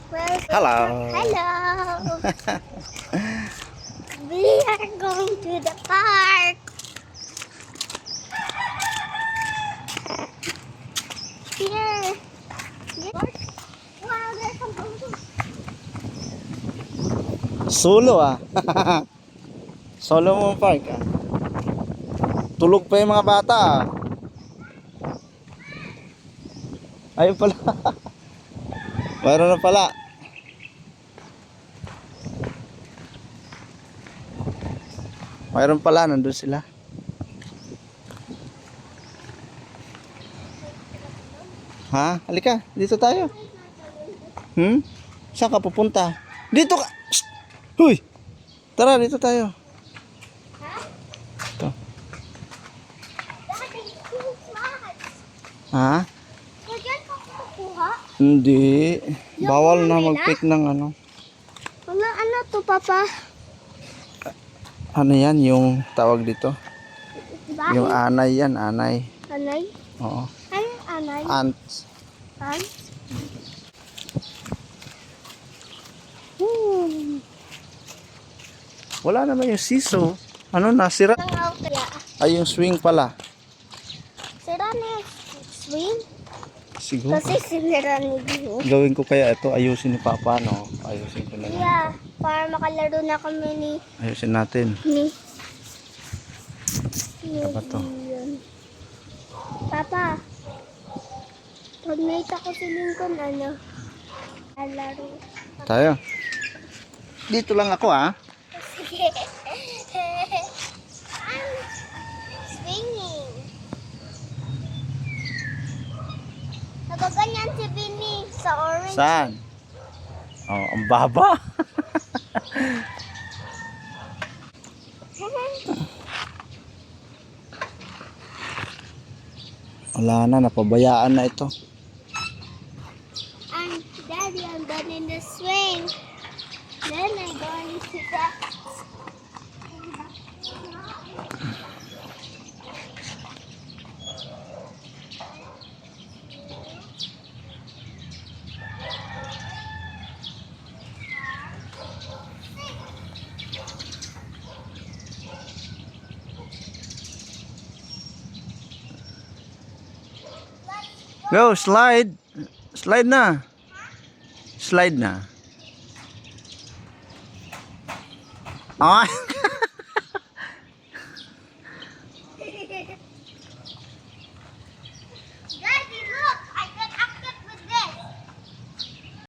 Hello. Hello. We are going to the park. Here. Wow, there's some balloons. Solo ah. Solomon Park ah. Tulog pa yung mga bata ah. Ayun pala. Mayroon na pala. Mayroon pala, nandun sila. Ha? Halika, dito tayo. Saan ka pupunta? Dito ka! Shh! Huy! Tara, dito tayo. Ito. Daddy, two flags. Ha? Diyan ka kukuha? Hindi. Bawal na Manila? mag-pick ng ano. Ano to, Papa? Ano yan, yung tawag dito? Bakit? Yung anay yan, anay. Anay? Oo. Ano anay? Ants. Ants? Wala naman yung siso. Ano na, sira? Ang out kaya. Ay, yung swing pala. Sira na yung swing? Siguro. Kasi sinira ni Dio. Gawin ko kaya ito, ayusin ni Papa, no? Ayusin ko na lang. Yeah, para makalaro na kami ni Ayusin natin. Ano ba to? Dion. Papa, pag nakita ko si Lincoln, alaro. Tayo. Dito lang ako, ha? Sige. I'm swinging. Nagaganyan si Vinny sa orange. Saan? Oh, ang baba. Wala na, napabayaan na ito. Daddy, I'm done in the swing. Then I'm going to the... Go, slide. Slide na. Slide na. Ah.